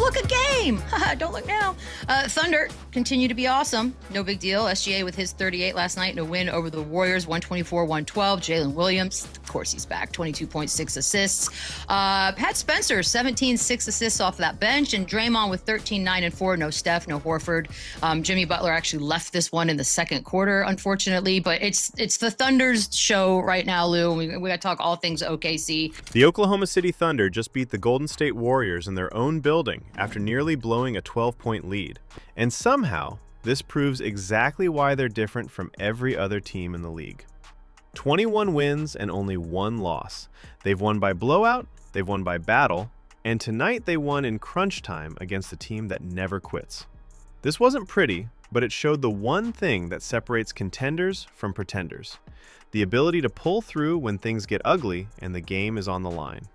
look, a game. Don't look now. Thunder continue to be awesome. No big deal. SGA with his 38 last night in a win over the Warriors, 124-112. Jalen Williams, of course, he's back, 22.6 assists. Pat Spencer, 17, 6 assists off that bench. And Draymond with 13, 9, and 4. No Steph, no Horford. Jimmy Butler actually left this one in the second quarter, unfortunately. But it's the Thunder's show right now, Lou. We got to talk all things OKC. The Oklahoma City Thunder just beat the Golden State Warriors in their own building after nearly blowing a 12-point lead. And somehow, this proves exactly why they're different from every other team in the league. 21 wins and only 1 loss. They've won by blowout, they've won by battle, and tonight they won in crunch time against a team that never quits. This wasn't pretty, but it showed the one thing that separates contenders from pretenders: the ability to pull through when things get ugly and the game is on the line.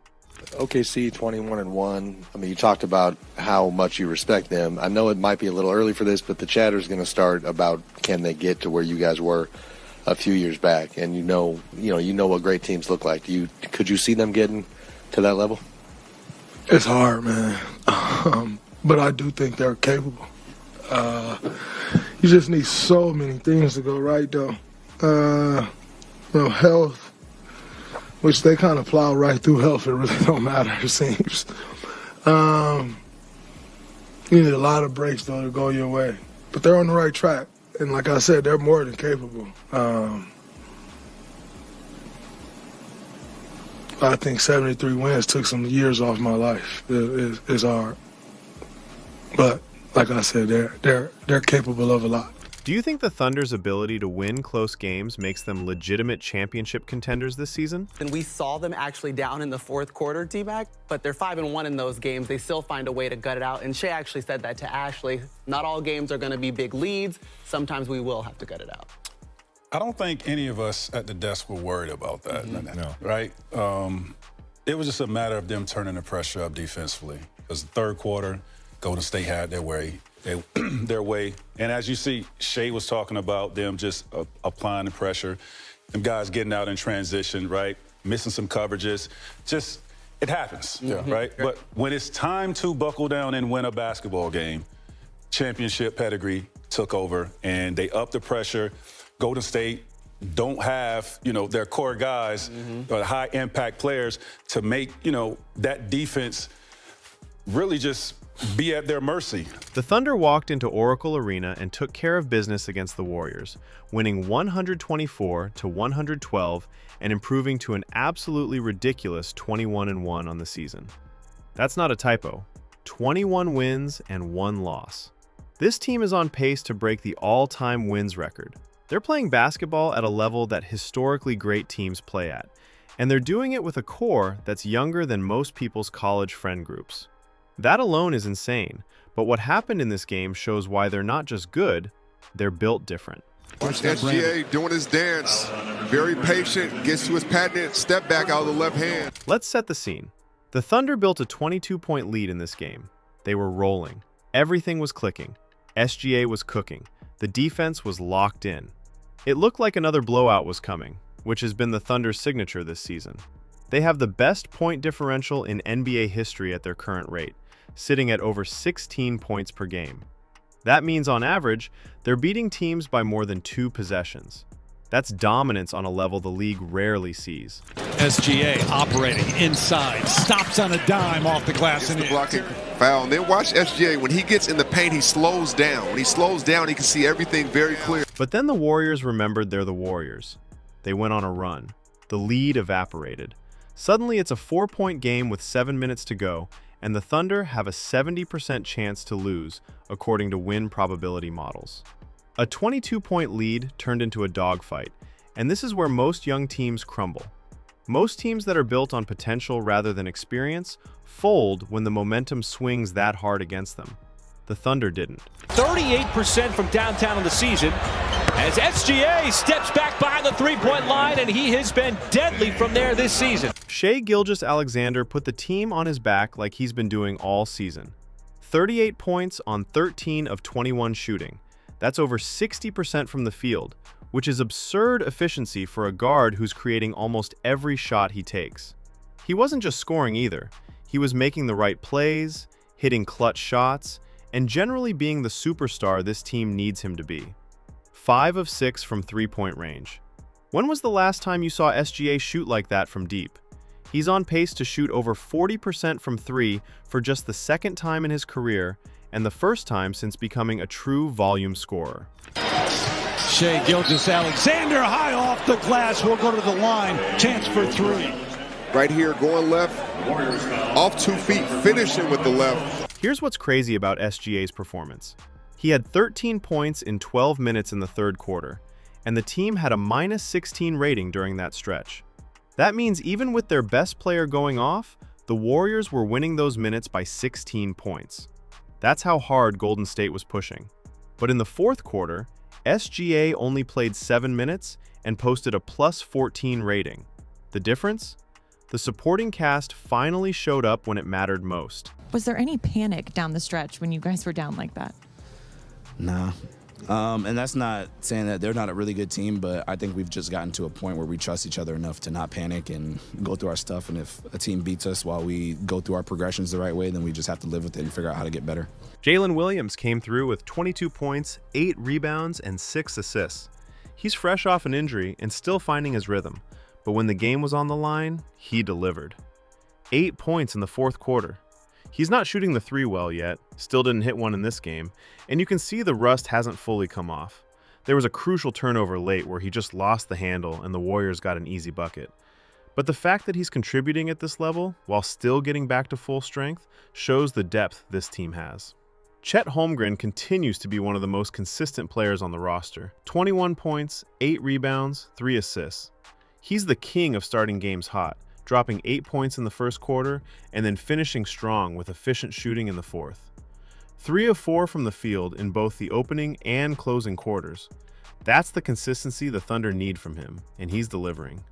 OKC 21-1. I mean, you talked about how much you respect them. I know it might be a little early for this, but the chatter is going to start about can they get to where you guys were a few years back, and you know what great teams look like. Could you see them getting to that level? It's hard, man, but I do think they're capable. You just need so many things to go right, though. Health, which they kind of plow right through health. It really don't matter, it seems. You need a lot of breaks, though, to go your way. But they're on the right track. And like I said, they're more than capable. I think 73 wins took some years off my life. It's hard. But like I said, they're capable of a lot. Do you think the Thunder's ability to win close games makes them legitimate championship contenders this season? And we saw them actually down in the fourth quarter, D-Mac, but they're 5-1 in those games. They still find a way to gut it out. And Shai actually said that to Ashley. Not all games are going to be big leads. Sometimes we will have to gut it out. I don't think any of us at the desk were worried about that, No. right? It was just a matter of them turning the pressure up defensively. Because the third quarter, Golden State had their way. And as you see, Shai was talking about them just applying the pressure, them guys getting out in transition, right? Missing some coverages. Just, it happens, right? But when it's time to buckle down and win a basketball game, championship pedigree took over, and they upped the pressure. Golden State don't have, their core guys, high-impact players to make, that defense really just be at their mercy. The Thunder walked into Oracle Arena and took care of business against the Warriors, winning 124-112 and improving to an absolutely ridiculous 21-1 on the season. That's not a typo. 21 wins and 1 loss. This team is on pace to break the all-time wins record. They're playing basketball at a level that historically great teams play at, and they're doing it with a core that's younger than most people's college friend groups. That alone is insane, but what happened in this game shows why they're not just good, they're built different. Watch SGA doing his dance. Very patient, gets to his patented step back out of the left hand. Let's set the scene. The Thunder built a 22-point lead in this game. They were rolling. Everything was clicking. SGA was cooking. The defense was locked in. It looked like another blowout was coming, which has been the Thunder's signature this season. They have the best point differential in NBA history at their current rate, sitting at over 16 points per game. That means on average, they're beating teams by more than 2 possessions. That's dominance on a level the league rarely sees. SGA operating inside, stops on a dime off the glass. It's the blocking foul. And then watch SGA. When he gets in the paint, he slows down. When he slows down, he can see everything very clear. But then the Warriors remembered they're the Warriors. They went on a run. The lead evaporated. Suddenly, it's a 4-point game with 7 minutes to go, and the Thunder have a 70% chance to lose, according to win probability models. A 22-point lead turned into a dogfight, and this is where most young teams crumble. Most teams that are built on potential rather than experience fold when the momentum swings that hard against them. The Thunder didn't. 38% from downtown in the season as SGA steps back behind the three-point line, and he has been deadly from there this season. Shai Gilgeous-Alexander put the team on his back like he's been doing all season. 38 points on 13 of 21 shooting. That's over 60% from the field, which is absurd efficiency for a guard who's creating almost every shot he takes. He wasn't just scoring either. He was making the right plays, hitting clutch shots, and generally being the superstar this team needs him to be. 5 of 6 from three-point range. When was the last time you saw SGA shoot like that from deep? He's on pace to shoot over 40% from three for just the second time in his career and the first time since becoming a true volume scorer. Shai Gilgeous-Alexander high off the glass. Will go to the line. Chance for three. Right here, going left, off 2 feet, finishing with the left. Here's what's crazy about SGA's performance. He had 13 points in 12 minutes in the third quarter, and the team had a -16 rating during that stretch. That means even with their best player going off, the Warriors were winning those minutes by 16 points. That's how hard Golden State was pushing. But in the fourth quarter, SGA only played 7 minutes and posted a +14 rating. The difference? The supporting cast finally showed up when it mattered most. Was there any panic down the stretch when you guys were down like that? Nah. And that's not saying that they're not a really good team, but I think we've just gotten to a point where we trust each other enough to not panic and go through our stuff. And if a team beats us while we go through our progressions the right way, then we just have to live with it and figure out how to get better. Jalen Williams came through with 22 points, 8 rebounds, and 6 assists. He's fresh off an injury and still finding his rhythm, but when the game was on the line, he delivered. 8 points in the fourth quarter. He's not shooting the three well yet, still didn't hit one in this game, and you can see the rust hasn't fully come off. There was a crucial turnover late where he just lost the handle and the Warriors got an easy bucket. But the fact that he's contributing at this level, while still getting back to full strength, shows the depth this team has. Chet Holmgren continues to be one of the most consistent players on the roster. 21 points, 8 rebounds, 3 assists. He's the king of starting games hot, dropping 8 points in the first quarter and then finishing strong with efficient shooting in the fourth. 3 of 4 from the field in both the opening and closing quarters. That's the consistency the Thunder need from him, and he's delivering.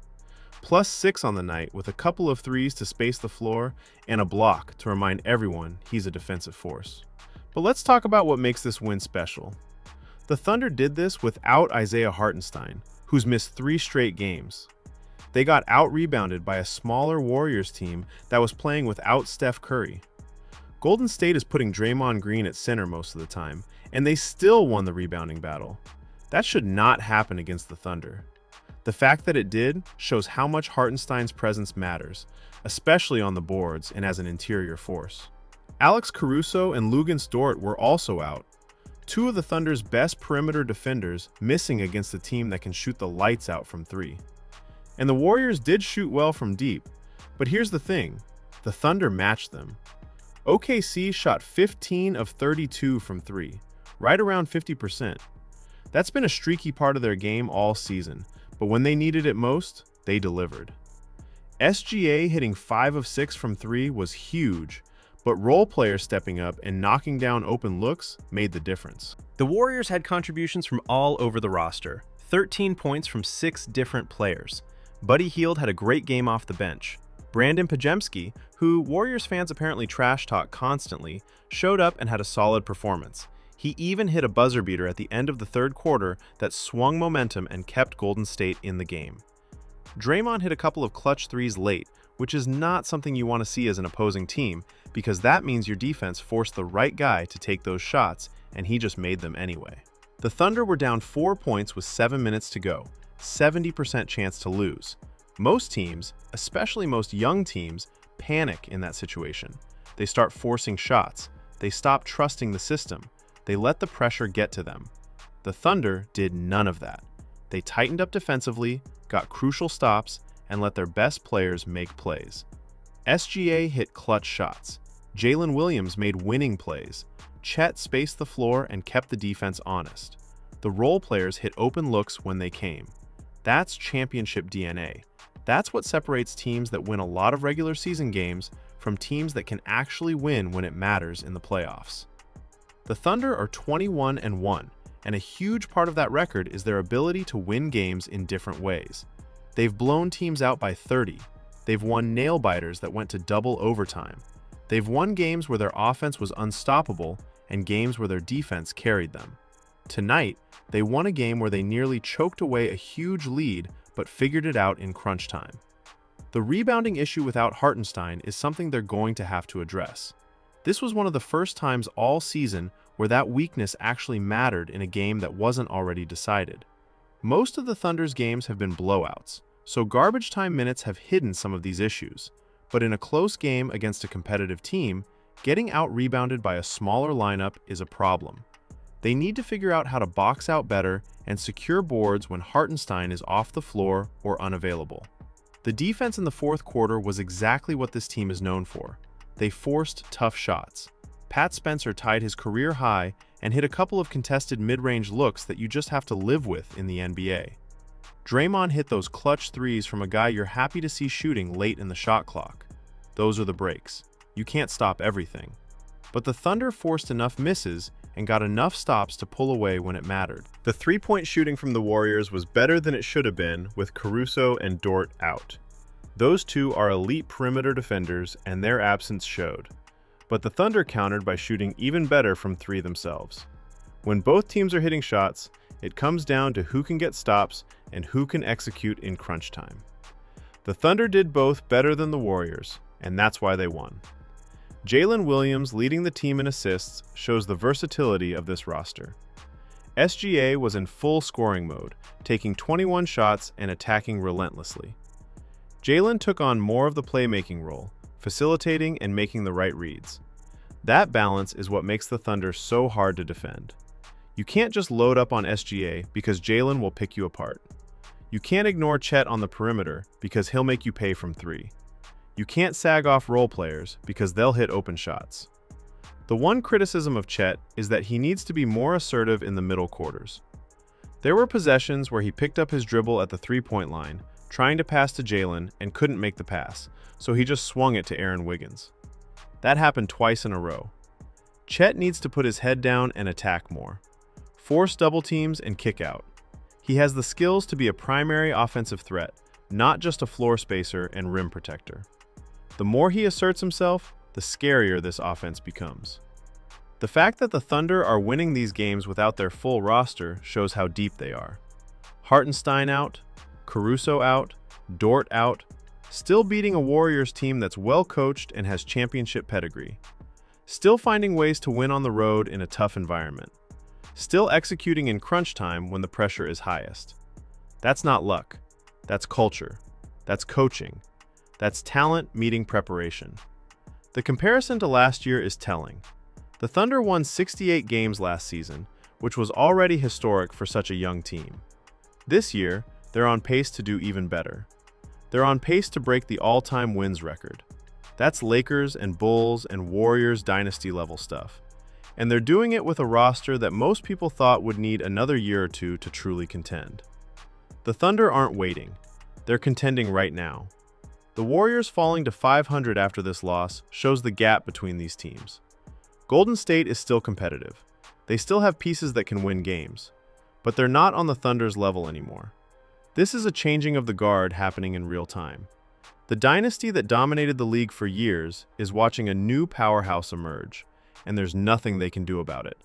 +6 on the night with a couple of threes to space the floor and a block to remind everyone he's a defensive force. But let's talk about what makes this win special. The Thunder did this without Isaiah Hartenstein, who's missed 3 straight games. They got out-rebounded by a smaller Warriors team that was playing without Steph Curry. Golden State is putting Draymond Green at center most of the time, and they still won the rebounding battle. That should not happen against the Thunder. The fact that it did shows how much Hartenstein's presence matters, especially on the boards and as an interior force. Alex Caruso and Luguentz Dort were also out. 2 of the Thunder's best perimeter defenders missing against a team that can shoot the lights out from 3. And the Warriors did shoot well from deep, but here's the thing, the Thunder matched them. OKC shot 15 of 32 from 3, right around 50%. That's been a streaky part of their game all season, but when they needed it most, they delivered. SGA hitting 5 of 6 from 3 was huge, but role players stepping up and knocking down open looks made the difference. The Warriors had contributions from all over the roster, 13 points from 6 different players. Buddy Hield had a great game off the bench. Brandon Pajemski, who Warriors fans apparently trash talk constantly, showed up and had a solid performance. He even hit a buzzer beater at the end of the third quarter that swung momentum and kept Golden State in the game. Draymond hit a couple of clutch threes late, which is not something you want to see as an opposing team, because that means your defense forced the right guy to take those shots, and he just made them anyway. The Thunder were down 4 points with 7 minutes to go. 70% chance to lose. Most teams, especially most young teams, panic in that situation. They start forcing shots. They stop trusting the system. They let the pressure get to them. The Thunder did none of that. They tightened up defensively, got crucial stops, and let their best players make plays. SGA hit clutch shots. Jalen Williams made winning plays. Chet spaced the floor and kept the defense honest. The role players hit open looks when they came. That's championship DNA. That's what separates teams that win a lot of regular season games from teams that can actually win when it matters in the playoffs. The Thunder are 21-1, and a huge part of that record is their ability to win games in different ways. They've blown teams out by 30. They've won nail-biters that went to double overtime. They've won games where their offense was unstoppable and games where their defense carried them. Tonight, they won a game where they nearly choked away a huge lead but figured it out in crunch time. The rebounding issue without Hartenstein is something they're going to have to address. This was one of the first times all season where that weakness actually mattered in a game that wasn't already decided. Most of the Thunder's games have been blowouts, so garbage time minutes have hidden some of these issues. But in a close game against a competitive team, getting out-rebounded by a smaller lineup is a problem. They need to figure out how to box out better and secure boards when Hartenstein is off the floor or unavailable. The defense in the fourth quarter was exactly what this team is known for. They forced tough shots. Pat Spencer tied his career high and hit a couple of contested mid-range looks that you just have to live with in the NBA. Draymond hit those clutch threes from a guy you're happy to see shooting late in the shot clock. Those are the breaks. You can't stop everything. But the Thunder forced enough misses and got enough stops to pull away when it mattered. The three-point shooting from the Warriors was better than it should have been with Caruso and Dort out. Those two are elite perimeter defenders, and their absence showed. But the Thunder countered by shooting even better from three themselves. When both teams are hitting shots, it comes down to who can get stops and who can execute in crunch time. The Thunder did both better than the Warriors, and that's why they won. Jalen Williams leading the team in assists shows the versatility of this roster. SGA was in full scoring mode, taking 21 shots and attacking relentlessly. Jalen took on more of the playmaking role, facilitating and making the right reads. That balance is what makes the Thunder so hard to defend. You can't just load up on SGA because Jalen will pick you apart. You can't ignore Chet on the perimeter because he'll make you pay from three. You can't sag off role players because they'll hit open shots. The one criticism of Chet is that he needs to be more assertive in the middle quarters. There were possessions where he picked up his dribble at the three-point line, trying to pass to Jalen and couldn't make the pass, so he just swung it to Aaron Wiggins. That happened twice in a row. Chet needs to put his head down and attack more. Force double teams and kick out. He has the skills to be a primary offensive threat, not just a floor spacer and rim protector. The more he asserts himself, the scarier this offense becomes. The fact that the Thunder are winning these games without their full roster shows how deep they are. Hartenstein out, Caruso out, Dort out, still beating a Warriors team that's well coached and has championship pedigree. Still finding ways to win on the road in a tough environment. Still executing in crunch time when the pressure is highest. That's not luck. That's culture. That's coaching. That's talent meeting preparation. The comparison to last year is telling. The Thunder won 68 games last season, which was already historic for such a young team. This year, they're on pace to do even better. They're on pace to break the all-time wins record. That's Lakers and Bulls and Warriors dynasty level stuff. And they're doing it with a roster that most people thought would need another year or two to truly contend. The Thunder aren't waiting. They're contending right now. The Warriors falling to 500 after this loss shows the gap between these teams. Golden State is still competitive. They still have pieces that can win games, but they're not on the Thunder's level anymore. This is a changing of the guard happening in real time. The dynasty that dominated the league for years is watching a new powerhouse emerge, and there's nothing they can do about it.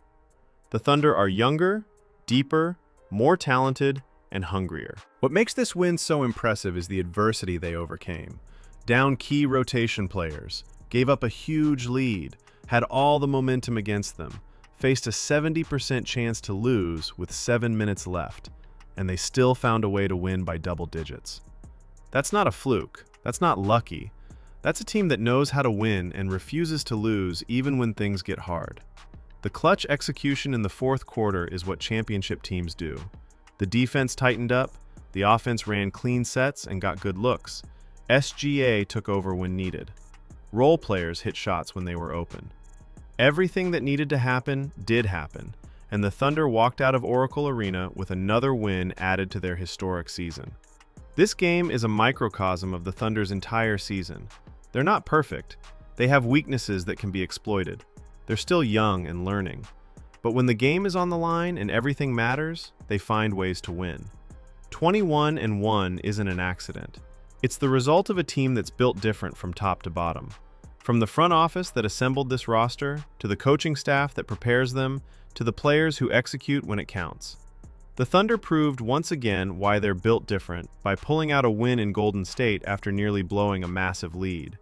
The Thunder are younger, deeper, more talented, and hungrier. What makes this win so impressive is the adversity they overcame. Down key rotation players, gave up a huge lead, had all the momentum against them, faced a 70% chance to lose with 7 minutes left, and they still found a way to win by double digits. That's not a fluke. That's not lucky. That's a team that knows how to win and refuses to lose even when things get hard. The clutch execution in the fourth quarter is what championship teams do. The defense tightened up, the offense ran clean sets and got good looks. SGA took over when needed. Role players hit shots when they were open. Everything that needed to happen did happen, and the Thunder walked out of Oracle Arena with another win added to their historic season. This game is a microcosm of the Thunder's entire season. They're not perfect. They have weaknesses that can be exploited. They're still young and learning. But when the game is on the line and everything matters, they find ways to win. 21-1 isn't an accident. It's the result of a team that's built different from top to bottom. From the front office that assembled this roster, to the coaching staff that prepares them, to the players who execute when it counts. The Thunder proved once again why they're built different by pulling out a win in Golden State after nearly blowing a massive lead.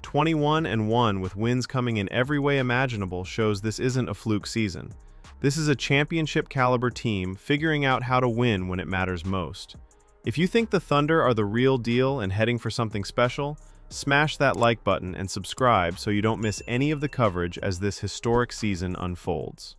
21-1 with wins coming in every way imaginable shows this isn't a fluke season. This is a championship-caliber team figuring out how to win when it matters most. If you think the Thunder are the real deal and heading for something special, smash that like button and subscribe so you don't miss any of the coverage as this historic season unfolds.